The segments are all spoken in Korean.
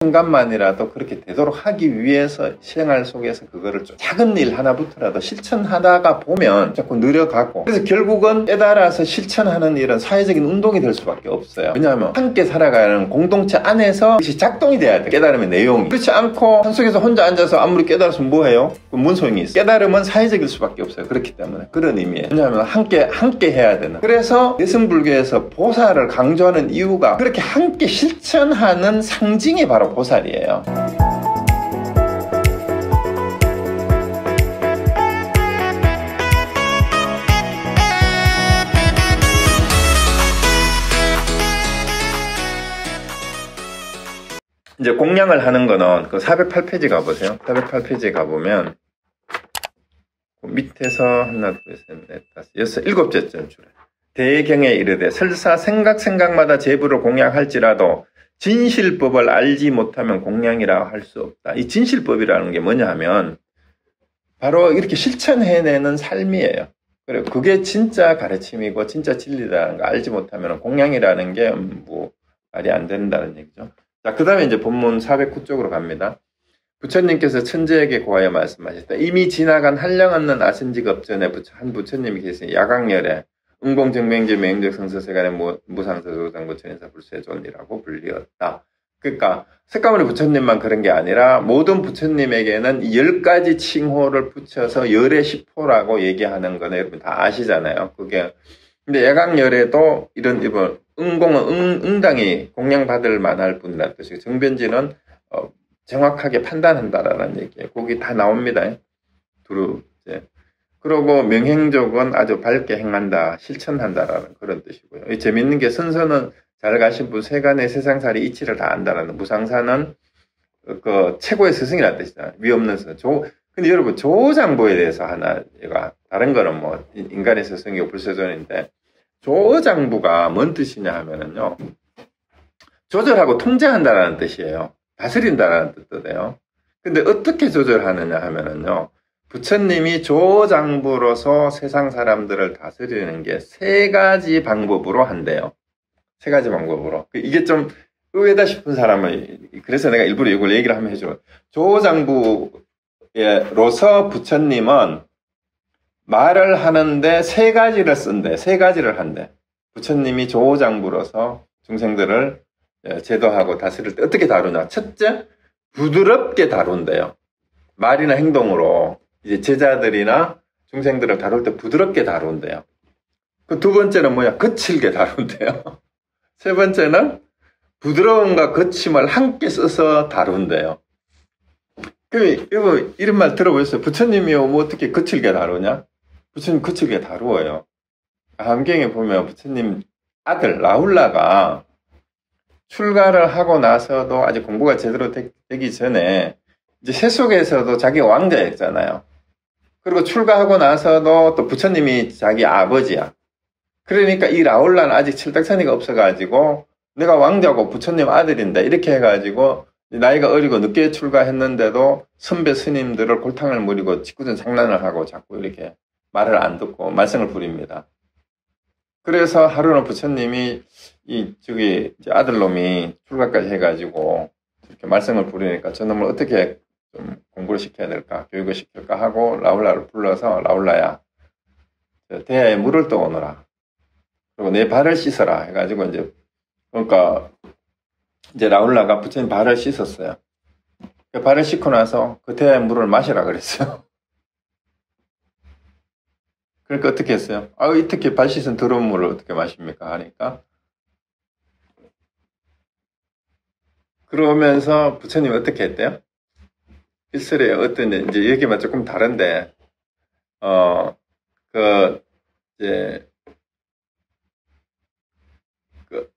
순간만이라도 그렇게 되도록 하기 위해서 생활 속에서 그거를 좀 작은 일 하나부터라도 실천하다가 보면 자꾸 늘어가고, 그래서 결국은 깨달아서 실천하는 일은 사회적인 운동이 될 수밖에 없어요. 왜냐하면 함께 살아가는 공동체 안에서 그것이 작동이 돼야 돼. 깨달음의 내용이. 그렇지 않고 산속에서 혼자 앉아서 아무리 깨달았으면 뭐해요? 그럼 뭔 소용이 있어? 깨달음은 사회적일 수밖에 없어요. 그렇기 때문에. 그런 의미예요. 왜냐하면 함께 해야 되는. 그래서 내성불교에서 보살을 강조하는 이유가 그렇게 함께 실천하는 상징이 바로 보살이에요. 이제 공양을 하는 거는 그 408페이지 가보세요. 408페이지 가보면 밑에서 하나, 둘, 셋, 넷, 다섯, 여섯, 일곱째 줄에 대경에 이르되 설사 생각마다 제부를 공양할지라도 진실법을 알지 못하면 공양이라 할 수 없다. 이 진실법이라는 게 뭐냐 하면 바로 이렇게 실천해내는 삶이에요. 그리고 그게 진짜 가르침이고 진짜 진리라는 거 알지 못하면 공양이라는 게 뭐 말이 안 된다는 얘기죠. 자, 그 다음에 이제 본문 409쪽으로 갑니다. 부처님께서 천재에게 고하여 말씀하셨다. 이미 지나간 한량없는 아신직업전에 한 부처님이 계신 야광열에 응공정명제 명적 성서세간의 무상서 조상 부처인사 불세존이라고 불리었다. 그러니까 석가모니 부처님만 그런 게 아니라 모든 부처님에게는 10가지 칭호를 붙여서 열의 10호라고 얘기하는 거는 여러분 다 아시잖아요. 그게 근데 야광열에도 이런 응공은 응당히 공양받을 만할 분이라는 뜻이고, 정변지는 정확하게 판단한다라는 얘기예요. 거기 다 나옵니다. 두루째. 그리고 명행족은 아주 밝게 행한다, 실천한다라는 그런 뜻이고요. 재밌는 게 선서는 잘 가신 분, 세간의 세상살이 이치를 다 안다라는, 무상사는 그 최고의 스승이라는 뜻이잖아요. 위없는 스승. 근데 여러분 조장보에 대해서 하나, 얘가 다른 거는 뭐 인간의 스승이고 불세존인데, 조장부가 뭔 뜻이냐 하면은요, 조절하고 통제한다라는 뜻이에요. 다스린다라는 뜻도 돼요. 근데 어떻게 조절하느냐 하면은요, 부처님이 조장부로서 세상 사람들을 다스리는 게 3가지 방법으로 한대요. 3가지 방법으로. 이게 좀 의외다 싶은 사람은, 그래서 내가 일부러 이걸 얘기를 한번 해줘. 조장부로서 부처님은 말을 하는데 3가지를 쓴대. 3가지를 한대. 부처님이 조장부로서 중생들을 제도하고 다스릴 때 어떻게 다루냐. 첫째, 부드럽게 다룬대요. 말이나 행동으로 이제 제자들이나 중생들을 다룰 때 부드럽게 다룬대요. 그 두 번째는 뭐야? 거칠게 다룬대요. 세 번째는 부드러움과 거침을 함께 써서 다룬대요. 이런 말 들어보셨어요? 부처님이 뭐 어떻게 거칠게 다루냐? 부처님 거칠게 다루어요. 함경에 보면 부처님 아들 라울라가 출가를 하고 나서도 아직 공부가 제대로 되기 전에 이제 세속에서도 자기가 왕자였잖아요. 그리고 출가하고 나서도 또 부처님이 자기 아버지야. 그러니까 이 라울라는 아직 칠딱선이가 없어가지고 내가 왕자고 부처님 아들인데 이렇게 해가지고 나이가 어리고 늦게 출가했는데도 선배 스님들을 골탕을 무리고 짓궂은 장난을 하고 자꾸 이렇게 말을 안 듣고 말썽을 부립니다. 그래서 하루는 부처님이 이제 아들놈이 출가까지 해가지고 이렇게 말썽을 부리니까 저놈을 어떻게 좀 공부를 시켜야 될까, 교육을 시킬까 하고 라울라를 불러서, 라울라야, 대야에 물을 떠오너라. 그리고 내 발을 씻어라 해가지고 그러니까 이제 라울라가 부처님 발을 씻었어요. 그 발을 씻고 나서 그 대야의 물을 마시라 그랬어요. 그러니까 어떻게 했어요? 어떻게 발 씻은 더러운 물을 어떻게 마십니까? 하니까. 그러면서 부처님이 어떻게 했대요? 필설에 어떤, 이제 여기만 조금 다른데,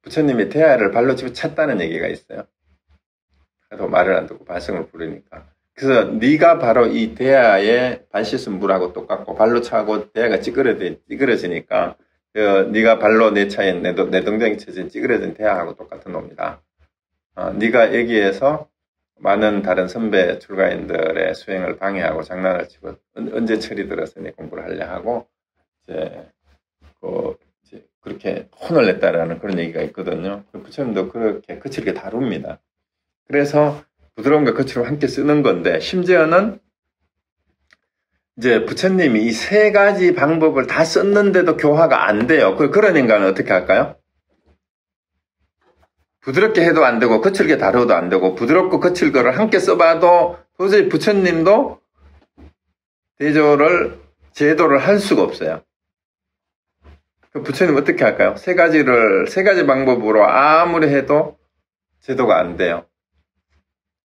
부처님이 대야를 발로 집어찼다는 얘기가 있어요. 그래도 말을 안 듣고 발성을 부르니까. 그래서 네가 바로 이 대야에 발 씻은 물하고 똑같고 발로 차고 대야가 찌그러지니까 네가 발로 내 차에 내 동정이 쳐진 찌그러진 대야하고 똑같은 놈이다. 네가 여기에서 많은 다른 선배 출가인들의 수행을 방해하고 장난을 치고 언제 철이 들었으니 공부를 하려 하고 이제 그렇게 혼을 냈다라는 그런 얘기가 있거든요. 부처님도 그렇게 거칠게 다룹니다. 그래서 부드러움과 거칠음을 함께 쓰는 건데, 심지어는 이제 부처님이 이 세 가지 방법을 다 썼는데도 교화가 안 돼요. 그런 인간은 어떻게 할까요? 부드럽게 해도 안 되고 거칠게 다뤄도 안 되고 부드럽고 거칠 거를 함께 써봐도 도저히 부처님도 제도를 할 수가 없어요. 부처님 어떻게 할까요? 세 가지 방법으로 아무리 해도 제도가 안 돼요.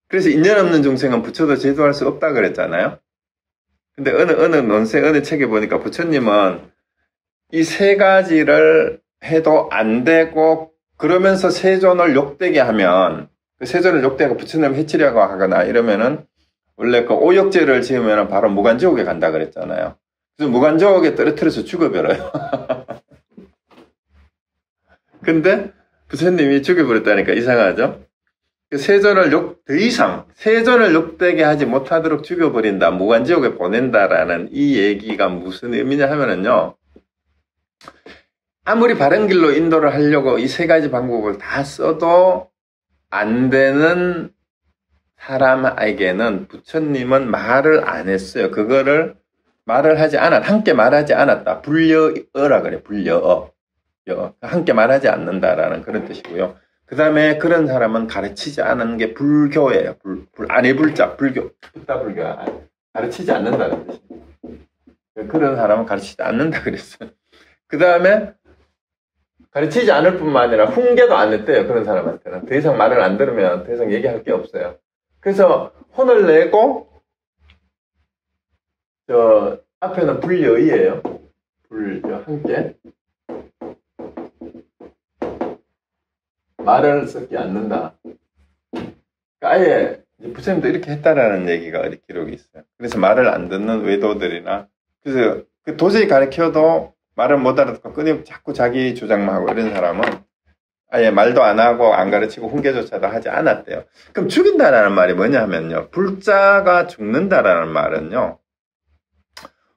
그래서 인연 없는 중생은 부처도 제도할 수 없다 그랬잖아요. 근데 어느 책에 보니까 부처님은 이 세 가지를 해도 안 되고 그러면서 세존을 욕되게 하면, 그 세존을 욕되게 하고 부처님을 해치려고 하거나 이러면은 원래 그 오욕죄를 지으면 바로 무간지옥에 간다 그랬잖아요. 그래서 무간지옥에 떨어뜨려서 죽어버려요. 근데 부처님이 죽여버렸다니까 이상하죠? 더 이상 세존을 욕되게 하지 못하도록 죽여버린다, 무간지옥에 보낸다라는 이 얘기가 무슨 의미냐 하면은요, 아무리 바른 길로 인도를 하려고 이 세 가지 방법을 다 써도 안 되는 사람에게는 부처님은 말을 안 했어요. 그거를 함께 말하지 않았다. 불려어라 그래, 불려어. 함께 말하지 않는다라는 그런 뜻이고요. 그 다음에 그런 사람은 가르치지 않은 게 불교예요. 안에 불자, 불교. 가르치지 않는다는 뜻입니다. 그런 사람은 가르치지 않는다 그랬어요. 그 다음에 가르치지 않을 뿐만 아니라 훈계도 안 했대요. 그런 사람한테는. 더 이상 말을 안 들으면 더 이상 얘기할 게 없어요. 그래서 혼을 내고 앞에는 불여의예요. 함께. 말을 섞지 않는다. 아예 부처님도 이렇게 했다라는 얘기가 어디 기록이 있어요. 그래서 말을 안 듣는 외도들이나, 그래서 도저히 가르쳐도 말을 못 알아듣고 끊임없이 자꾸 자기 주장만 하고 이런 사람은 아예 말도 안 하고 안 가르치고 훈계조차도 하지 않았대요. 그럼 죽인다라는 말이 뭐냐 하면요, 불자가 죽는다라는 말은요,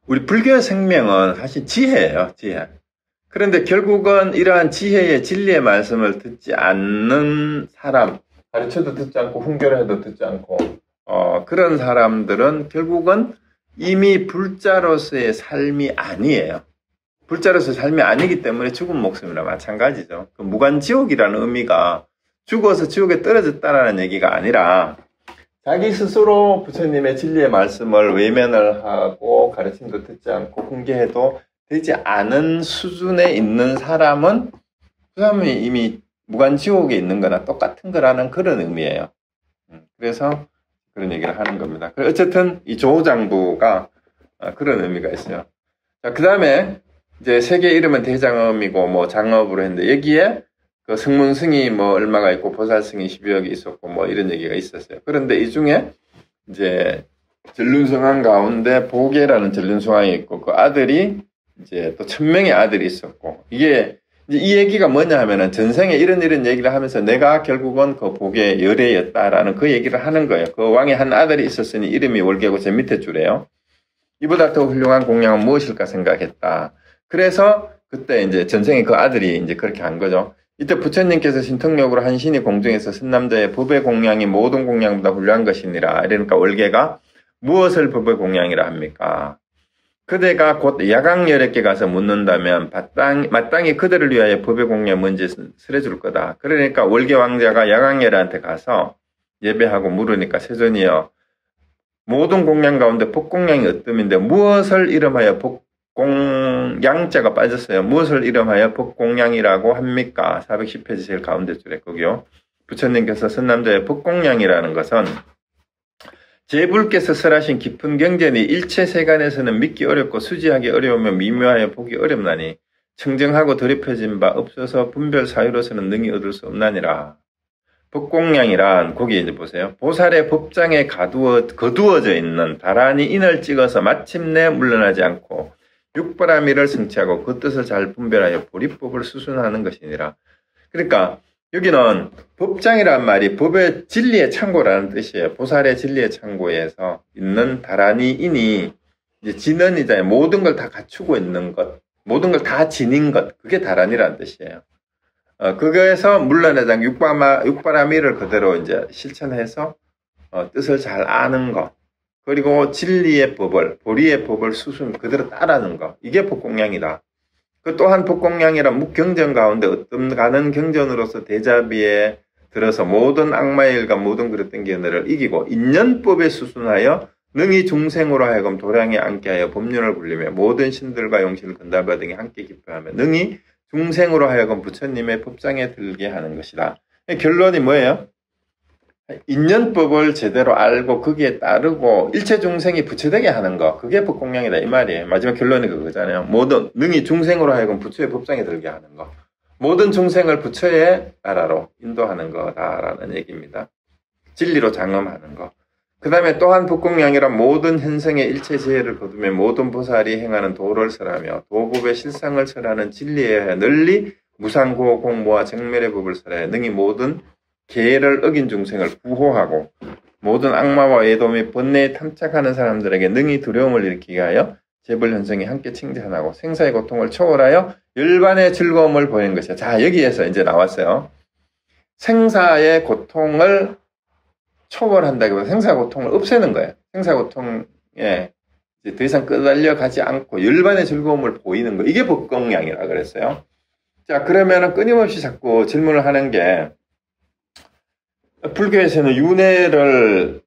우리 불교의 생명은 사실 지혜예요, 지혜. 그런데 결국은 이러한 지혜의 진리의 말씀을 듣지 않는 사람, 가르쳐도 듣지 않고 훈계를 해도 듣지 않고 그런 사람들은 결국은 이미 불자로서의 삶이 아니에요. 불자로서의 삶이 아니기 때문에 죽은 목숨이나 마찬가지죠. 그 무간지옥이라는 의미가 죽어서 지옥에 떨어졌다라는 얘기가 아니라 자기 스스로 부처님의 진리의 말씀을 외면을 하고 가르침도 듣지 않고 훈계해도 되지 않은 수준에 있는 사람은 그 사람이 이미 무간지옥에 있는 거나 똑같은 거라는 그런 의미예요. 그래서 그런 얘기를 하는 겁니다. 어쨌든 이 조장부가 그런 의미가 있어요. 자, 그 다음에 이제 세계 이름은 대장엄이고 뭐 장업으로 했는데 여기에 그 성문승이 뭐 얼마가 있고 보살승이 12억이 있었고 뭐 이런 얘기가 있었어요. 그런데 이 중에 이제 전륜성왕 가운데 보계라는 전륜성왕이 있고 그 아들이 이제 또 1000명의 아들이 있었고, 이게 이제 이 얘기가 뭐냐 하면은 전생에 이런 얘기를 하면서 내가 결국은 그 보계 열애였다라는 그 얘기를 하는 거예요. 그 왕의 한 아들이 있었으니 이름이 월계고 제 밑에 줄에요. 이보다 더 훌륭한 공양은 무엇일까 생각했다. 그래서 그때 이제 전생에 그 아들이 이제 그렇게 한 거죠. 이때 부처님께서 신통력으로 한 신이 공중에서 선남자의 법의 공양이 모든 공양보다 훌륭한 것이니라. 이러니까 월계가 무엇을 법의 공양이라 합니까? 그대가 곧 야강열애께 가서 묻는다면 마땅히 그들을 위하여 법의 공양이 뭔지 설해줄 거다. 그러니까 월계 왕자가 야강열애한테 가서 예배하고 물으니까 세존이여, 모든 공양 가운데 법공양이 어뜸인데 무엇을 이름하여 법공양자가 빠졌어요. 무엇을 이름하여 법공양이라고 합니까? 410페이지 제일 가운데 줄에 거기요. 부처님께서 선남자의 법공양이라는 것은 제불께서 설하신 깊은 경전이 일체 세간에서는 믿기 어렵고 수지하기 어려우며 미묘하여 보기 어렵나니 청정하고 더럽혀진 바 없어서 분별 사유로서는 능히 얻을 수 없나니라. 법공양이란 거기 이제 보세요. 보살의 법장에 거두어져 있는 다란히 인을 찍어서 마침내 물러나지 않고 육바라미를 성취하고 그 뜻을 잘 분별하여 보리법을 수순하는 것이니라. 그러니까 여기는 법장이란 말이 법의 진리의 창고라는 뜻이에요. 보살의 진리의 창고에서 있는 다란히 인이 이제 진언이잖아요. 모든 걸 다 갖추고 있는 것, 모든 걸 다 지닌 것, 그게 다란이라는 뜻이에요. 그거에서 물러내장 육바라밀을 그대로 이제 실천해서 뜻을 잘 아는 거. 그리고 진리의 법을, 보리의 법을 수순 그대로 따르는 거. 이게 법공양이다. 그 또한 법공양이란 묵경전 가운데 어떤 가는 경전으로서 대자비에 들어서 모든 악마의 일과 모든 그릇된 견해를 이기고 인연법에 수순하여 능히 중생으로 하여금 도량에 앉게 하여 법륜을 굴리며 모든 신들과 용신을 건달바 등에 함께 기뻐하며 능히 중생으로 하여금 부처님의 법상에 들게 하는 것이다. 결론이 뭐예요? 인연법을 제대로 알고 거기에 따르고 일체 중생이 부처되게 하는 거. 그게 법공양이다 이 말이에요. 마지막 결론이 그거잖아요. 모든 능히 중생으로 하여금 부처의 법상에 들게 하는 거. 모든 중생을 부처의 나라로 인도하는 거다라는 얘기입니다. 진리로 장엄하는 거. 그 다음에 또한 법공양이란 모든 현생의 일체 지혜를 거두며 모든 보살이 행하는 도를 설하며 도법의 실상을 설하는 진리에 널리 무상고 공모와 정멸의 법을 설하여 능히 모든 계를 어긴 중생을 구호하고 모든 악마와 애도 및 번뇌에 탐착하는 사람들에게 능히 두려움을 일으키게 하여 재벌 현생에 함께 칭찬하고 생사의 고통을 초월하여 열반의 즐거움을 보이는 것이야. 자, 여기에서 이제 나왔어요. 생사의 고통을 초월한다기보다 생사 고통을 없애는 거예요. 생사 고통에 이제 더 이상 끄달려 가지 않고 열반의 즐거움을 보이는 거. 이게 법공양이라 그랬어요. 자, 그러면은 끊임없이 자꾸 질문을 하는 게 불교에서는 윤회를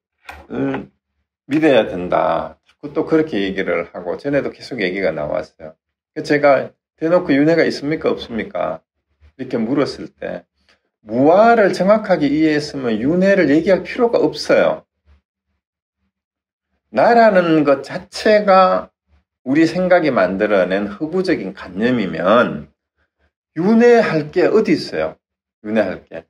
믿어야 된다. 또 그렇게 얘기를 하고 전에도 계속 얘기가 나왔어요. 제가 대놓고 윤회가 있습니까 없습니까? 이렇게 물었을 때 무아를 정확하게 이해했으면 윤회를 얘기할 필요가 없어요. 나라는 것 자체가 우리 생각이 만들어낸 허구적인 관념이면 윤회할 게 어디 있어요? 윤회할 게.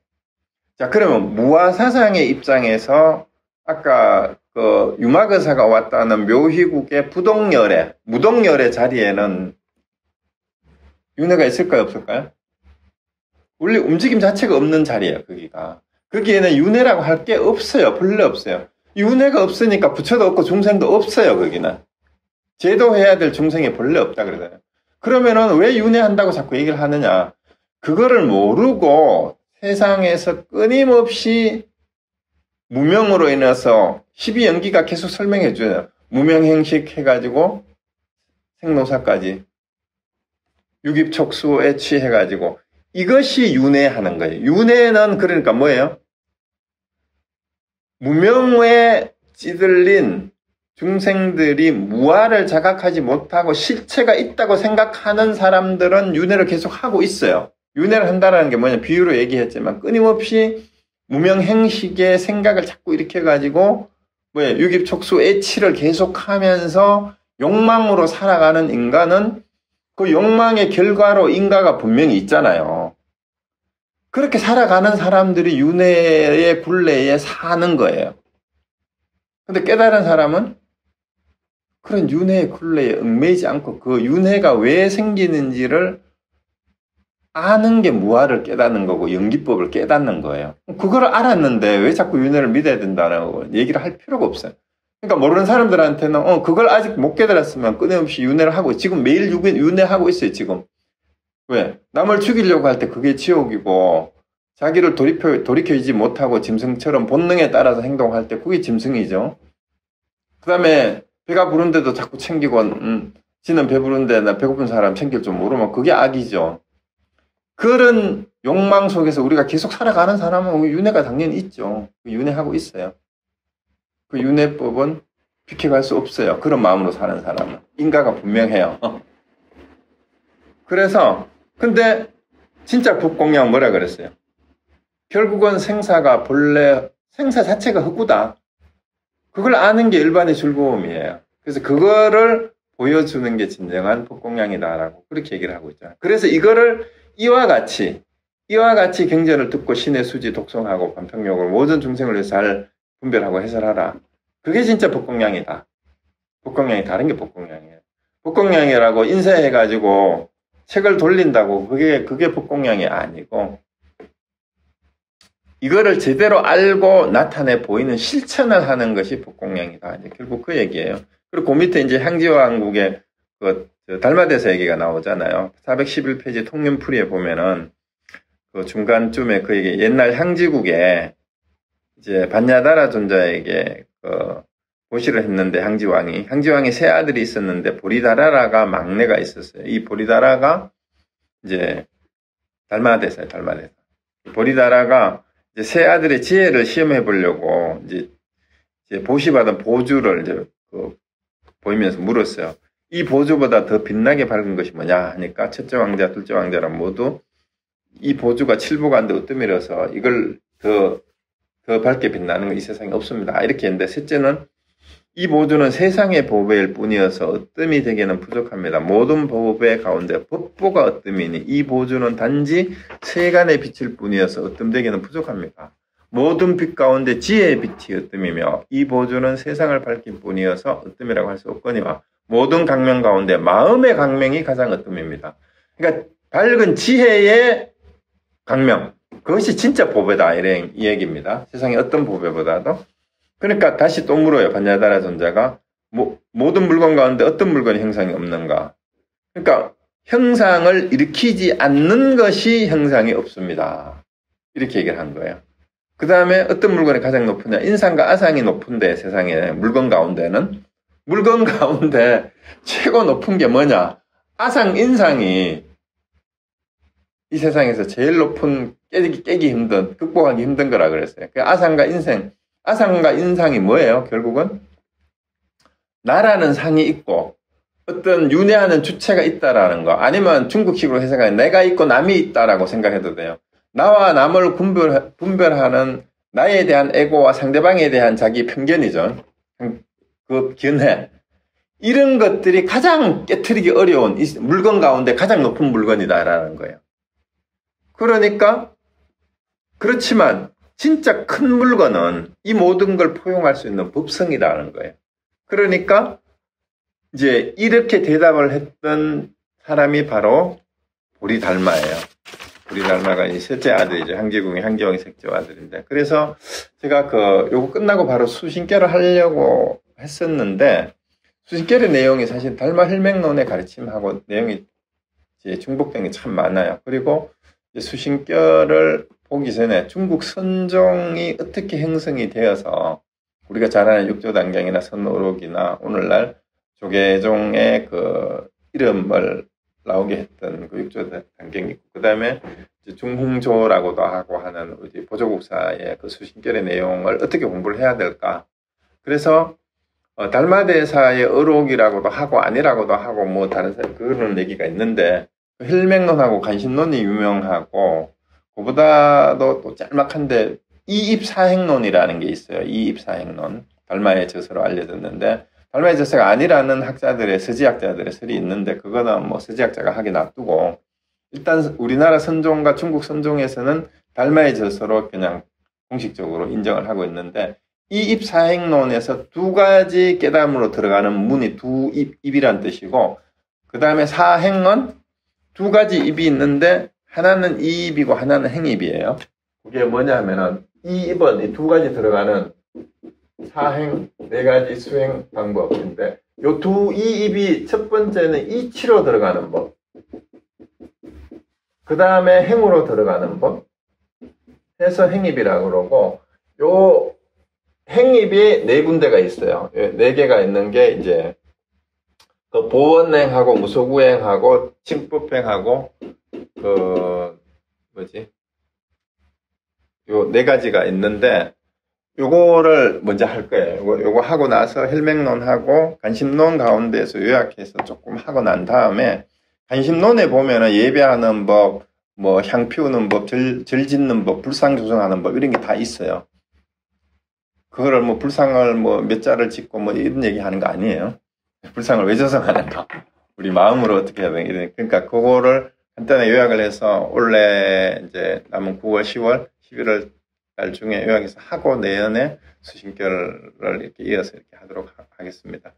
자, 그러면 무아사상의 입장에서 아까 그 유마거사가 왔다는 묘희국의 부동열애, 무동열애 자리에는 윤회가 있을까요, 없을까요? 원래 움직임 자체가 없는 자리예요, 거기가. 거기에는 윤회라고 할 게 없어요, 본래 없어요. 윤회가 없으니까 부처도 없고 중생도 없어요, 거기는. 제도해야 될 중생이 본래 없다 그러잖아요. 그러면은 왜 윤회한다고 자꾸 얘기를 하느냐? 그거를 모르고 세상에서 끊임없이 무명으로 인해서 12연기가 계속 설명해 줘요. 무명행식 해가지고 생노사까지 유깁촉수에 취해가지고 이것이 윤회하는 거예요. 윤회는 그러니까 뭐예요? 무명에 찌들린 중생들이 무아를 자각하지 못하고 실체가 있다고 생각하는 사람들은 윤회를 계속 하고 있어요. 윤회를 한다는 게 뭐냐, 비유로 얘기했지만 끊임없이 무명행식의 생각을 자꾸 일으켜가지고 유깁촉수 애치를 계속하면서 욕망으로 살아가는 인간은 그 욕망의 결과로 인과가 분명히 있잖아요. 그렇게 살아가는 사람들이 윤회의 굴레에 사는 거예요. 근데 깨달은 사람은 그런 윤회의 굴레에 얽매이지 않고 그 윤회가 왜 생기는지를 아는 게 무아를 깨닫는 거고 연기법을 깨닫는 거예요. 그걸 알았는데 왜 자꾸 윤회를 믿어야 된다는 얘기를 할 필요가 없어요. 그러니까 모르는 사람들한테는 그걸 아직 못 깨달았으면 끊임없이 윤회를 하고 지금 매일 윤회하고 있어요. 지금. 왜? 남을 죽이려고 할 때 그게 지옥이고 자기를 돌이켜지지 못하고 짐승처럼 본능에 따라서 행동할 때 그게 짐승이죠. 그 다음에 배가 부른데도 자꾸 챙기고 지는 배부른데 나 배고픈 사람 챙길 줄 모르면 그게 악이죠. 그런 욕망 속에서 우리가 계속 살아가는 사람은 윤회가 당연히 있죠. 윤회하고 있어요. 그 윤회법은 비켜갈 수 없어요. 그런 마음으로 사는 사람은. 인가가 분명해요. 그래서 근데 진짜 법공양 뭐라 그랬어요? 결국은 생사가 본래 생사 자체가 흑구다. 그걸 아는 게 일반의 즐거움이에요. 그래서 그거를 보여주는 게 진정한 법공양이다라고 그렇게 얘기를 하고 있잖아요. 그래서 이거를 이와 같이 경전을 듣고 신의 수지 독송하고 반평욕을 모든 중생을 위해서 잘 분별하고 해설하라. 그게 진짜 법공양이다. 법공양이 다른 게 법공양이에요. 법공양이라고 인쇄해가지고 책을 돌린다고 그게 법공양이 아니고 이거를 제대로 알고 나타내 보이는 실천을 하는 것이 법공양이다. 이제 결국 그 얘기예요. 그리고 그 밑에 이제 향지왕국의 달마대사 얘기가 나오잖아요. 411페이지 통념풀이에 보면은 그 중간쯤에 그에게 옛날 향지국에 이제 반야다라 존자에게 그 보시를 했는데 향지왕이 세 아들이 있었는데 보리다라라가 막내가 있었어요. 이 보리다라가 이제 달마대사예요. 보리다라가 이제 세 아들의 지혜를 시험해 보려고 이제 보시받은 보주를 이제 보이면서 물었어요. 이 보주보다 더 빛나게 밝은 것이 뭐냐 하니까 첫째 왕자, 둘째 왕자는 모두 이 보주가 칠보간데 으뜸이라서 이걸 더 밝게 빛나는 건 이 세상에 없습니다. 이렇게 했는데 셋째는 이 보주는 세상의 보배일 뿐이어서 으뜸이 되기는 부족합니다. 모든 보배 가운데 법보가 으뜸이니 이 보주는 단지 세간의 빛일 뿐이어서 으뜸되기는 부족합니다. 모든 빛 가운데 지혜의 빛이 으뜸이며 이 보주는 세상을 밝힐 뿐이어서 으뜸이라고 할 수 없거니와 모든 강명 가운데 마음의 강명이 가장 으뜸입니다. 그러니까 밝은 지혜의 강명, 그것이 진짜 보배다 이 얘기입니다. 세상의 어떤 보배보다도. 그러니까 다시 또 물어요. 반야다라 존자가 모든 물건 가운데 어떤 물건이 형상이 없는가. 그러니까 형상을 일으키지 않는 것이 형상이 없습니다. 이렇게 얘기를 한 거예요. 그 다음에 어떤 물건이 가장 높으냐. 인상과 아상이 높은데 세상에 물건 가운데 최고 높은 게 뭐냐. 아상, 인상이 이 세상에서 제일 높은 깨기 힘든, 극복하기 힘든 거라 그랬어요. 그 아상과 인상이 뭐예요? 결국은 나라는 상이 있고 어떤 윤회하는 주체가 있다라는 거, 아니면 중국식으로 해석하면 내가 있고 남이 있다라고 생각해도 돼요. 나와 남을 분별하는 나에 대한 에고와 상대방에 대한 자기 편견이죠. 그 견해. 이런 것들이 가장 깨트리기 어려운 이 물건 가운데 가장 높은 물건이다라는 거예요. 그러니까 그렇지만 진짜 큰 물건은 이 모든 걸 포용할 수 있는 법성이라는 거예요. 그러니까 이제 이렇게 대답을 했던 사람이 바로 보리달마예요. 보리달마가 이 셋째 아들이죠. 향지왕의 셋째 아들인데. 그래서 제가 요거 끝나고 바로 수신결을 하려고 했었는데, 수신결의 내용이 사실 달마 혈맹론의 가르침하고 내용이 이제 중복된 게 참 많아요. 그리고 수신결을 보기 전에 중국 선종이 어떻게 형성이 되어서 우리가 잘 아는 육조단경이나 선오록이나 오늘날 조계종의 그 이름을 나오게 했던 그 육조단경이 있고, 그 다음에 중홍조라고도 하고 하는 우리 보조국사의 그 수신결의 내용을 어떻게 공부를 해야 될까. 그래서 달마대사의 어록이라고도 하고 아니라고도 하고 뭐 다른 그런 얘기가 있는데, 혈맹론하고 간신론이 유명하고 그보다도 또 짤막한데 이입사행론이라는 게 있어요. 이입사행론. 달마의 저서로 알려졌는데, 달마의 저서가 아니라는 학자들의 서지학자들의 설이 있는데, 그거는 뭐 서지학자가 하게 놔두고 일단 우리나라 선종과 중국 선종에서는 달마의 저서로 그냥 공식적으로 인정을 하고 있는데, 이입사행론에서 두 가지 깨달음으로 들어가는 문이 두 입이란 뜻이고, 그 다음에 사행은 두 가지 입이 있는데 하나는 이입이고 하나는 행입이에요. 그게 뭐냐 하면은 이 입은 이 두 가지 들어가는 사행, 네 가지 수행 방법인데, 요 두 이입이 첫 번째는 이치로 들어가는 법, 그 다음에 행으로 들어가는 법 해서 행입이라고 그러고, 요 행입이 네 군데가 있어요. 네 개가 있는 게 이제 그 보원행하고 무소구행하고 칭법행하고 요 네 가지가 있는데, 요거를 먼저 할 거예요. 요거 하고 나서 혈맹론하고 간심론 가운데서 요약해서 조금 하고 난 다음에, 간심론에 보면은 예배하는 법, 뭐 향 피우는 법, 절 짓는 법, 불상 조성하는 법, 이런 게 다 있어요. 그거를 뭐 불상을 뭐 몇 자를 짓고 뭐 이런 얘기 하는 거 아니에요. 불상을 왜 조성하는가? 우리 마음으로 어떻게 해야 되나? 그러니까 그거를 간단히 요약을 해서 올해 이제 남은 9월, 10월, 11월 달 중에 요약해서 하고 내년에 수신결을 이렇게 이어서 이렇게 하도록 하겠습니다.